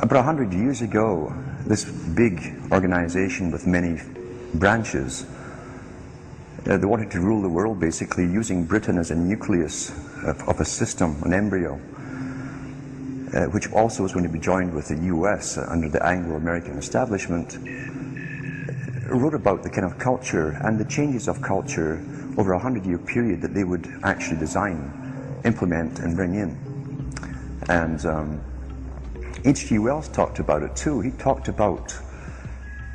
About 100 years ago, this big organization with many branches, they wanted to rule the world basically using Britain as a nucleus of a system, an embryo, which also was going to be joined with the US under the Anglo-American establishment, wrote about the kind of culture and the changes of culture over a 100-year period that they would actually design, implement and bring in. And H.G. Wells talked about it too. He talked about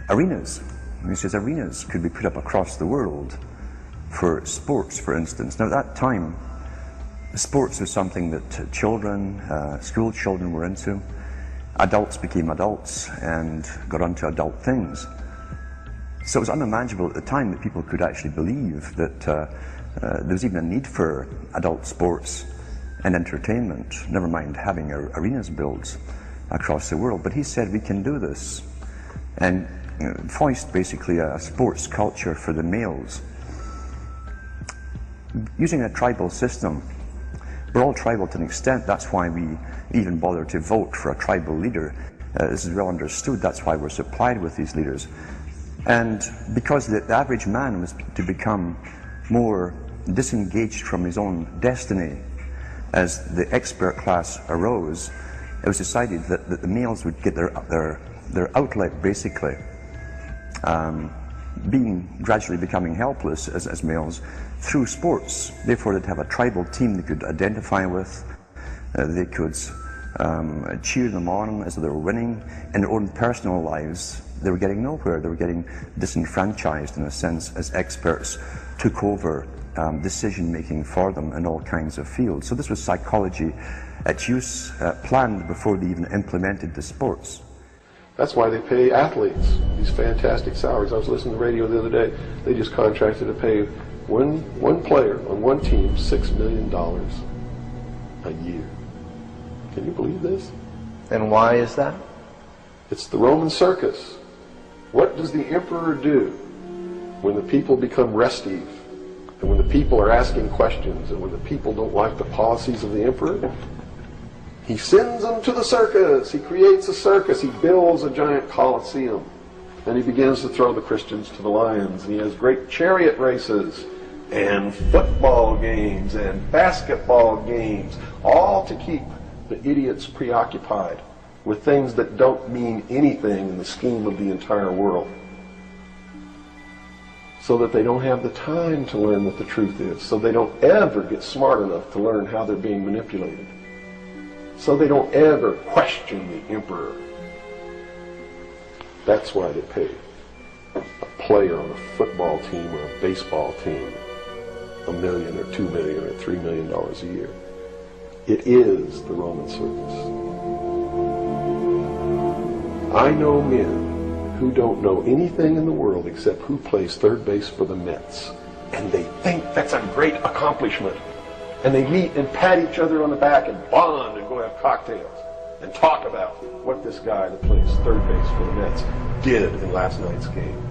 arenas. He says arenas could be put up across the world for sports, for instance. Now at that time, sports was something that children, school children were into. Adults became adults and got onto adult things. So it was unimaginable at the time that people could actually believe that there was even a need for adult sports and entertainment, never mind having arenas built across the world. But he said we can do this and foist basically a sports culture for the males. Using a tribal system, we're all tribal to an extent. That's why we even bother to vote for a tribal leader. This is well understood. That's why we're supplied with these leaders. And because the average man was to become more disengaged from his own destiny as the expert class arose, it was decided that the males would get their outlet basically, gradually becoming helpless as males through sports. Therefore they'd have a tribal team they could identify with, they could cheer them on as they were winning. In their own personal lives they were getting nowhere, they were getting disenfranchised in a sense as experts took over decision making for them in all kinds of fields. So this was psychology at use, planned before they even implemented the sports. That's why they pay athletes these fantastic salaries. I was listening to the radio the other day. They just contracted to pay one player on one team $6 million a year. Can you believe this? And why is that? It's the Roman circus. What does the emperor do when the people become restive, and when the people are asking questions, and when the people don't like the policies of the emperor? He sends them to the circus. He creates a circus. He builds a giant coliseum. And he begins to throw the Christians to the lions. And he has great chariot races and football games and basketball games, all to keep the idiots preoccupied with things that don't mean anything in the scheme of the entire world, so that they don't have the time to learn what the truth is, so they don't ever get smart enough to learn how they're being manipulated, so they don't ever question the emperor. That's why they pay a player on a football team or a baseball team $1 million or $2 million or $3 million a year. It is the Roman circus. I know men who don't know anything in the world except who plays third base for the Mets, and they think that's a great accomplishment. And they meet and pat each other on the back and bond and go have cocktails and talk about what this guy that plays third base for the Mets did in last night's game.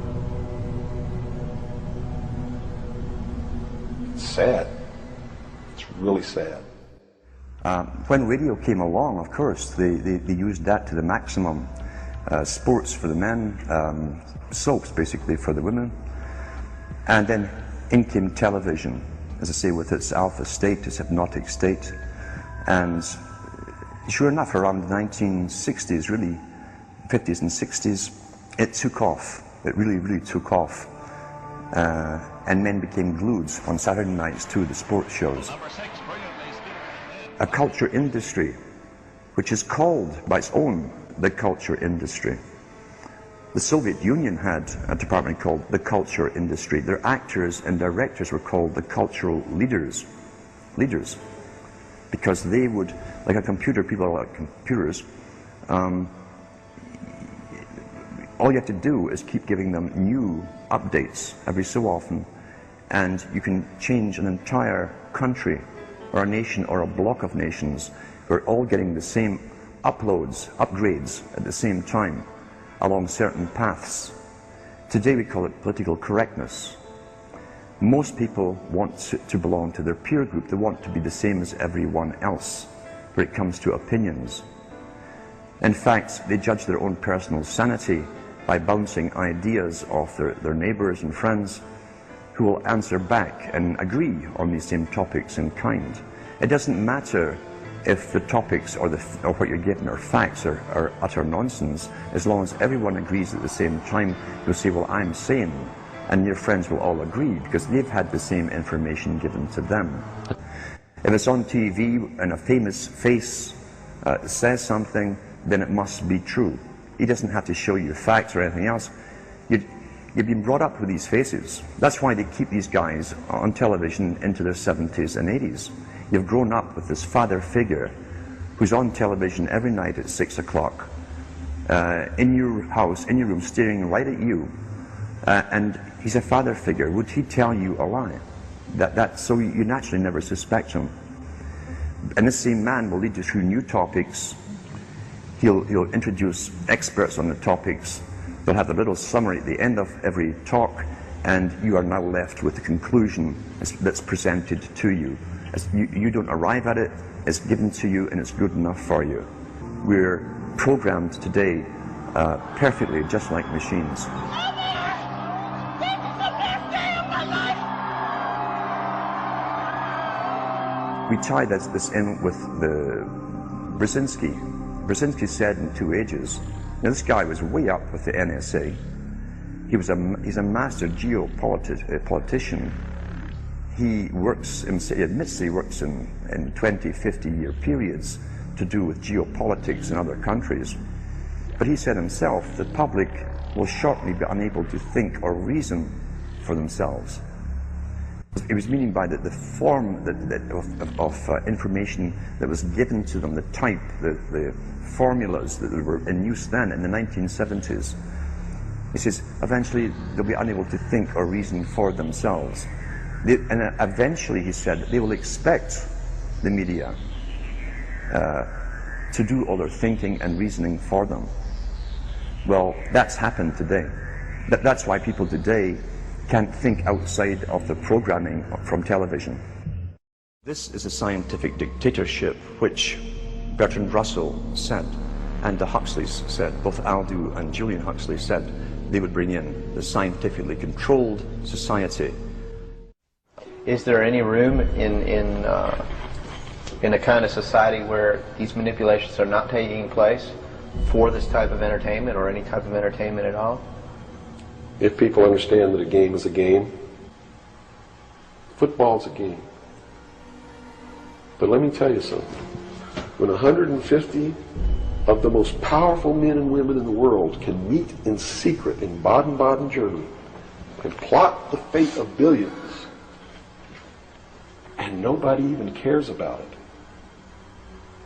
It's sad. It's really sad. When radio came along, of course, they used that to the maximum. Sports for the men, soaps basically for the women, and then in came television, as I say, with its alpha state, its hypnotic state. And sure enough, around the 1960s, really 50s and 60s, it took off. It really took off, and men became glued on Saturday nights to the sports shows. A culture industry which is called by its own the culture industry. The Soviet Union had a department called the culture industry. Their actors and directors were called the cultural leaders, because they would, like a computer, people are like computers, all you have to do is keep giving them new updates every so often, and you can change an entire country or a nation or a block of nations who are all getting the same upgrades at the same time along certain paths. Today we call it political correctness. Most people want to belong to their peer group. They want to be the same as everyone else when it comes to opinions. In fact, they judge their own personal sanity by bouncing ideas off their neighbours and friends who will answer back and agree on these same topics in kind. It doesn't matter if the topics or what you're given are facts or utter nonsense, as long as everyone agrees at the same time. You'll say, well, I'm sane, and your friends will all agree because they've had the same information given to them. If it's on TV and a famous face says something, then it must be true. He doesn't have to show you facts or anything else. You've been brought up with these faces. That's why they keep these guys on television into their 70s and 80s. You've grown up with this father figure who's on television every night at 6 o'clock, in your house, in your room, staring right at you. And he's a father figure. Would he tell you a lie? So you naturally never suspect him. And this same man will lead you through new topics. He'll introduce experts on the topics. They'll have a little summary at the end of every talk, and you are now left with the conclusion that's presented to you. You don't arrive at it, it's given to you, and it's good enough for you. We're programmed today perfectly, just like machines. We tie this in with the Brzezinski. Brzezinski said in 2 Ages, now this guy was way up with the NSA. He's a master geopolitician. He admits he works in 20, 50-year periods to do with geopolitics in other countries. But he said himself, the public will shortly be unable to think or reason for themselves. It was meaning by the form of information that was given to them, the type, the formulas that were in use then in the 1970s. He says, eventually they'll be unable to think or reason for themselves. And eventually, he said, they will expect the media to do all their thinking and reasoning for them. Well, that's happened today. That's why people today can't think outside of the programming from television. This is a scientific dictatorship which Bertrand Russell said, and the Huxleys said, both Aldous and Julian Huxley said they would bring in the scientifically controlled society. Is there any room in a kind of society where these manipulations are not taking place for this type of entertainment or any type of entertainment at all? If people understand that a game is a game, football's a game. But let me tell you something. When 150 of the most powerful men and women in the world can meet in secret in Baden-Baden, Germany, and plot the fate of billions, and nobody even cares about it.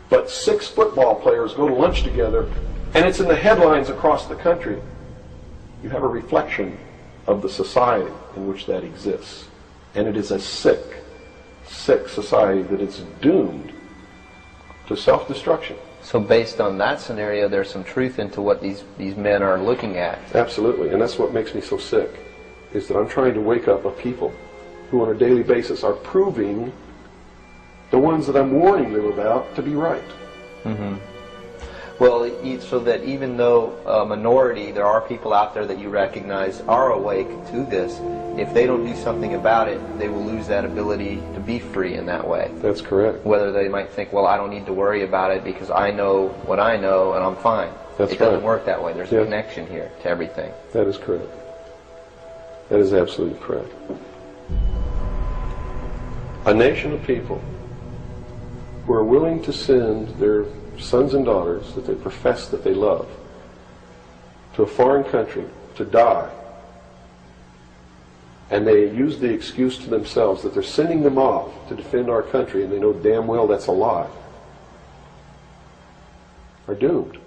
But 6 football players go to lunch together, and it's in the headlines across the country. You have a reflection of the society in which that exists. And it is a sick society that is doomed to self-destruction. So based on that scenario, there's some truth into what these men are looking at. Absolutely, and that's what makes me so sick, is that I'm trying to wake up a people who on a daily basis are proving the ones that I'm warning them about to be right. Mm-hmm. Well, so that even though a minority, there are people out there that you recognize are awake to this, if they don't do something about it, they will lose that ability to be free in that way. That's correct. Whether they might think, well, I don't need to worry about it because I know what I know and I'm fine. That's it doesn't right. work that way. There's a connection here to everything. That is correct. That is absolutely correct. A nation of people who are willing to send their sons and daughters that they profess that they love to a foreign country to die, and they use the excuse to themselves that they're sending them off to defend our country, and they know damn well that's a lie, are doomed.